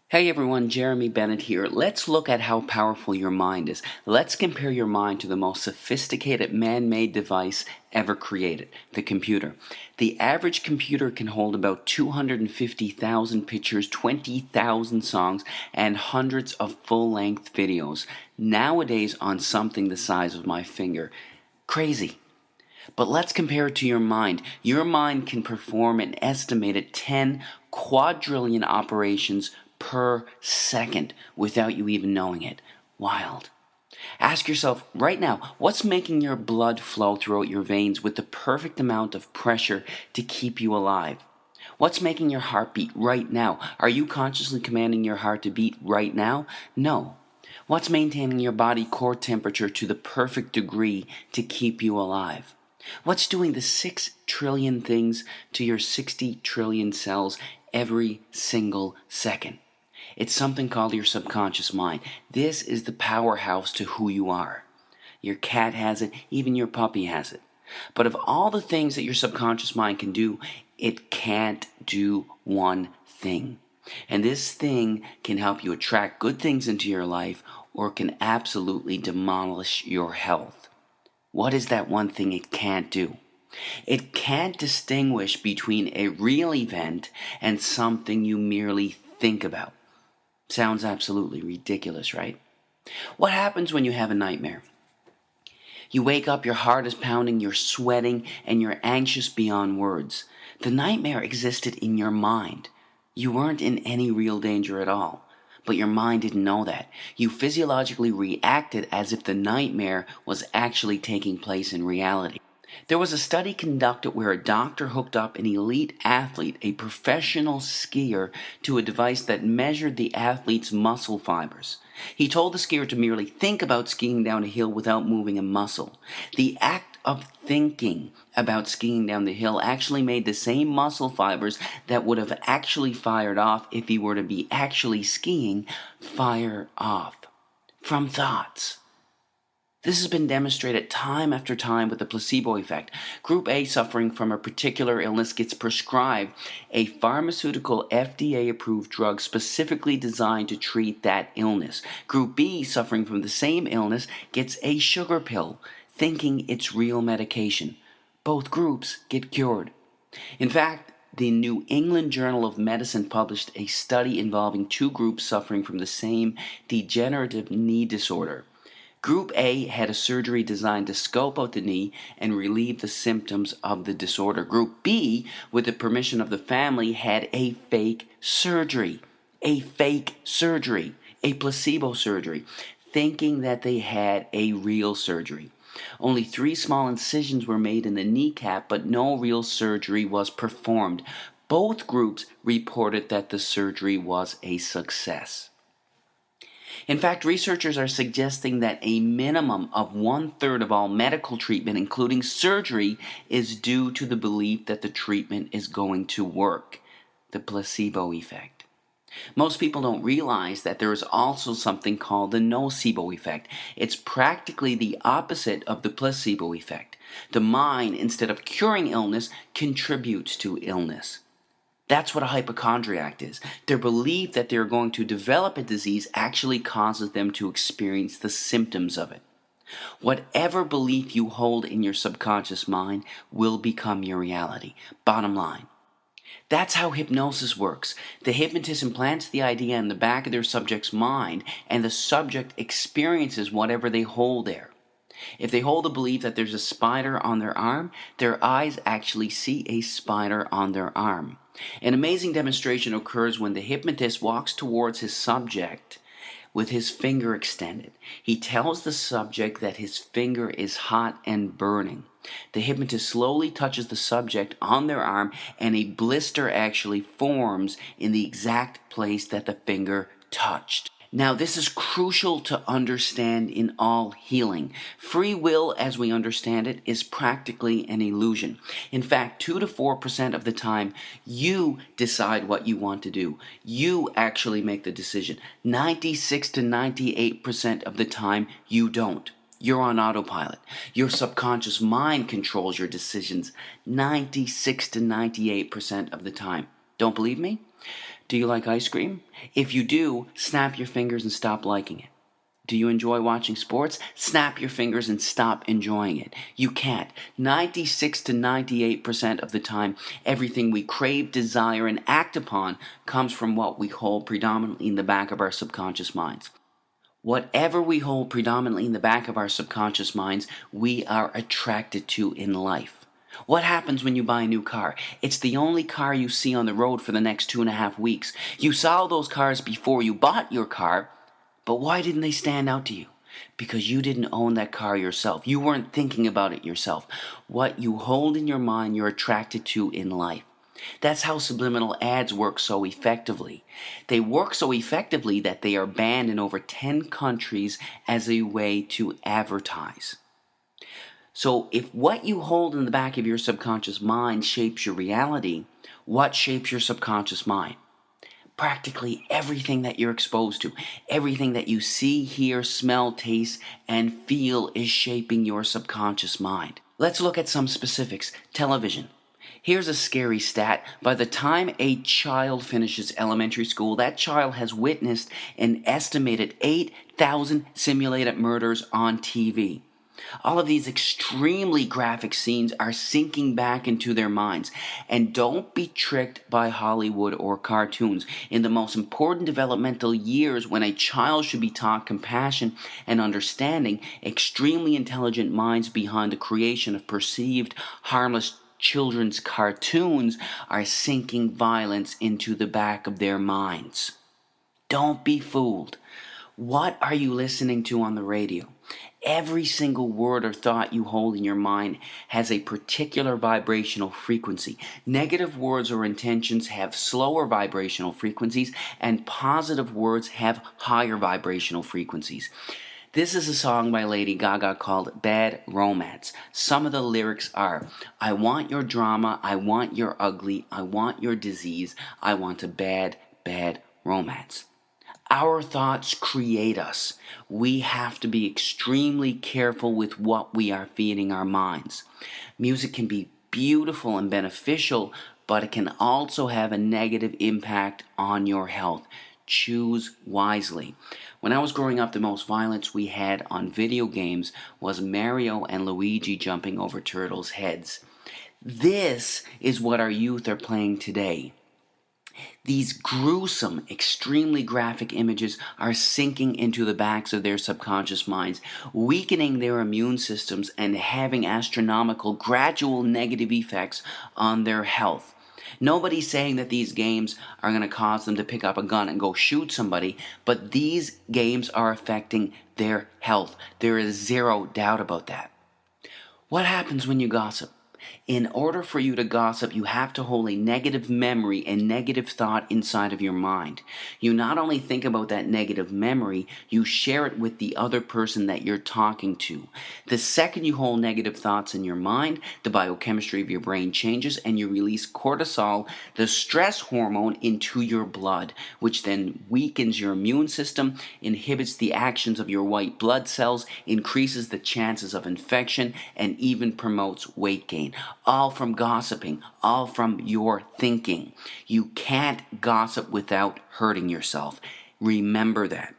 Hey everyone, Jeremy Bennett here. Let's look at how powerful your mind is. Let's compare your mind to the most sophisticated man-made device ever created, the computer. The average computer can hold about 250,000 pictures, 20,000 songs, and hundreds of full-length videos, nowadays on something the size of my finger. Crazy. But let's compare it to your mind. Your mind can perform an estimated 10 quadrillion operations per second without you even knowing it. Wild. Ask yourself right now, what's making your blood flow throughout your veins with the perfect amount of pressure to keep you alive? What's making your heart beat right now? Are you consciously commanding your heart to beat right now? No. What's maintaining your body core temperature to the perfect degree to keep you alive? What's doing the 6 trillion things to your 60 trillion cells every single second? It's something called your subconscious mind. This is the powerhouse to who you are. Your cat has it, even your puppy has it. But of all the things that your subconscious mind can do, it can't do one thing. And this thing can help you attract good things into your life or can absolutely demolish your health. What is that one thing it can't do? It can't distinguish between a real event and something you merely think about. Sounds absolutely ridiculous, right? What happens when you have a nightmare? You wake up, your heart is pounding, you're sweating, and you're anxious beyond words. The nightmare existed in your mind. You weren't in any real danger at all. But your mind didn't know that. You physiologically reacted as if the nightmare was actually taking place in reality. There was a study conducted where a doctor hooked up an elite athlete, a professional skier, to a device that measured the athlete's muscle fibers. He told the skier to merely think about skiing down a hill without moving a muscle. The act of thinking about skiing down the hill actually made the same muscle fibers that would have actually fired off if he were to be actually skiing fire off from thoughts. This has been demonstrated time after time with the placebo effect. Group A suffering from a particular illness gets prescribed a pharmaceutical FDA-approved drug specifically designed to treat that illness. Group B suffering from the same illness gets a sugar pill, thinking it's real medication. Both groups get cured. In fact, the New England Journal of Medicine published a study involving two groups suffering from the same degenerative knee disorder. Group A had a surgery designed to scope out the knee and relieve the symptoms of the disorder. Group B, with the permission of the family, had a fake surgery. A placebo surgery, thinking that they had a real surgery. Only 3 small incisions were made in the kneecap, but no real surgery was performed. Both groups reported that the surgery was a success. In fact, researchers are suggesting that a minimum of 1/3 of all medical treatment, including surgery, is due to the belief that the treatment is going to work. The placebo effect. Most people don't realize that there is also something called the nocebo effect. It's practically the opposite of the placebo effect. The mind, instead of curing illness, contributes to illness. That's what a hypochondriac is. Their belief that they are going to develop a disease actually causes them to experience the symptoms of it. Whatever belief you hold in your subconscious mind will become your reality. Bottom line. That's how hypnosis works. The hypnotist implants the idea in the back of their subject's mind, and the subject experiences whatever they hold there. If they hold the belief that there's a spider on their arm, their eyes actually see a spider on their arm. An amazing demonstration occurs when the hypnotist walks towards his subject with his finger extended. He tells the subject that his finger is hot and burning. The hypnotist slowly touches the subject on their arm, and a blister actually forms in the exact place that the finger touched. Now, this is crucial to understand in all healing. Free will, as we understand it, is practically an illusion. In fact, 2 to 4% of the time, you decide what you want to do. You actually make the decision. 96 to 98% of the time, you don't. You're on autopilot. Your subconscious mind controls your decisions 96 to 98% of the time. Don't believe me? Do you like ice cream? If you do, snap your fingers and stop liking it. Do you enjoy watching sports? Snap your fingers and stop enjoying it. You can't. 96 to 98% of the time, everything we crave, desire, and act upon comes from what we hold predominantly in the back of our subconscious minds. Whatever we hold predominantly in the back of our subconscious minds, we are attracted to in life. What happens when you buy a new car? It's the only car you see on the road for the next 2.5 weeks. You saw those cars before you bought your car, but why didn't they stand out to you? Because you didn't own that car yourself. You weren't thinking about it yourself. What you hold in your mind, you're attracted to in life. That's how subliminal ads work so effectively. They work so effectively that they are banned in over 10 countries as a way to advertise. So if what you hold in the back of your subconscious mind shapes your reality, what shapes your subconscious mind? Practically everything that you're exposed to, everything that you see, hear, smell, taste, and feel is shaping your subconscious mind. Let's look at some specifics. Television. Here's a scary stat. By the time a child finishes elementary school, that child has witnessed an estimated 8,000 simulated murders on TV. All of these extremely graphic scenes are sinking back into their minds. And don't be tricked by Hollywood or cartoons. In the most important developmental years, when a child should be taught compassion and understanding, extremely intelligent minds behind the creation of perceived harmless children's cartoons are sinking violence into the back of their minds. Don't be fooled. What are you listening to on the radio? Every single word or thought you hold in your mind has a particular vibrational frequency. Negative words or intentions have slower vibrational frequencies, and positive words have higher vibrational frequencies. This is a song by Lady Gaga called Bad Romance. Some of the lyrics are, I want your drama, I want your ugly, I want your disease, I want a bad, bad romance. Our thoughts create us. We have to be extremely careful with what we are feeding our minds. Music can be beautiful and beneficial, but it can also have a negative impact on your health. Choose wisely. When I was growing up, the most violence we had on video games was Mario and Luigi jumping over turtles' heads. This is what our youth are playing today. These gruesome, extremely graphic images are sinking into the backs of their subconscious minds, weakening their immune systems and having astronomical, gradual negative effects on their health. Nobody's saying that these games are going to cause them to pick up a gun and go shoot somebody, but these games are affecting their health. There is zero doubt about that. What happens when you gossip? In order for you to gossip, you have to hold a negative memory and negative thought inside of your mind. You not only think about that negative memory, you share it with the other person that you're talking to. The second you hold negative thoughts in your mind, the biochemistry of your brain changes and you release cortisol, the stress hormone, into your blood, which then weakens your immune system, inhibits the actions of your white blood cells, increases the chances of infection, and even promotes weight gain. All from gossiping, all from your thinking. You can't gossip without hurting yourself. Remember that.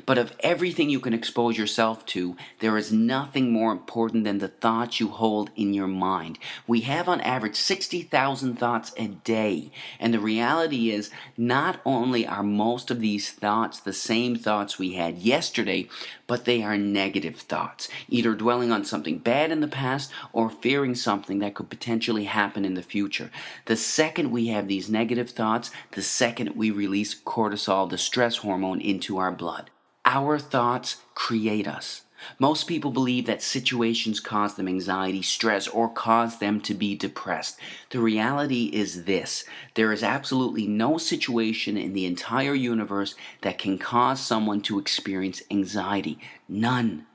But of everything you can expose yourself to, there is nothing more important than the thoughts you hold in your mind. We have on average 60,000 thoughts a day. And the reality is, not only are most of these thoughts the same thoughts we had yesterday, but they are negative thoughts, either dwelling on something bad in the past or fearing something that could potentially happen in the future. The second we have these negative thoughts, the second we release cortisol, the stress hormone, into our blood. Our thoughts create us. Most people believe that situations cause them anxiety, stress, or cause them to be depressed. The reality is this: there is absolutely no situation in the entire universe that can cause someone to experience anxiety. None.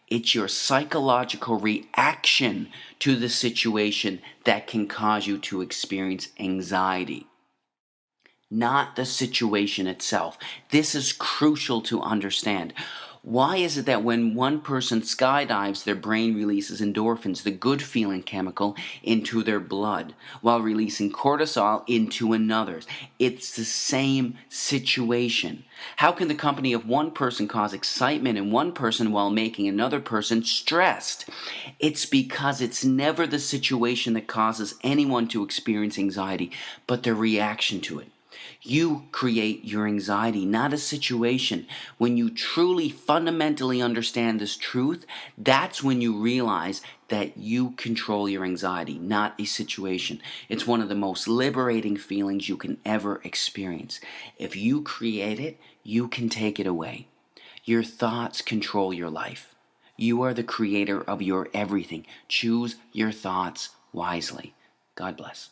It's your psychological reaction to the situation that can cause you to experience anxiety, not the situation itself. This is crucial to understand. Why is it that when one person skydives, their brain releases endorphins, the good feeling chemical, into their blood, while releasing cortisol into another's? It's the same situation. How can the company of one person cause excitement in one person while making another person stressed? It's because it's never the situation that causes anyone to experience anxiety, but their reaction to it. You create your anxiety, not a situation. When you truly fundamentally understand this truth, that's when you realize that you control your anxiety, not a situation. It's one of the most liberating feelings you can ever experience. If you create it, you can take it away. Your thoughts control your life. You are the creator of your everything. Choose your thoughts wisely. God bless.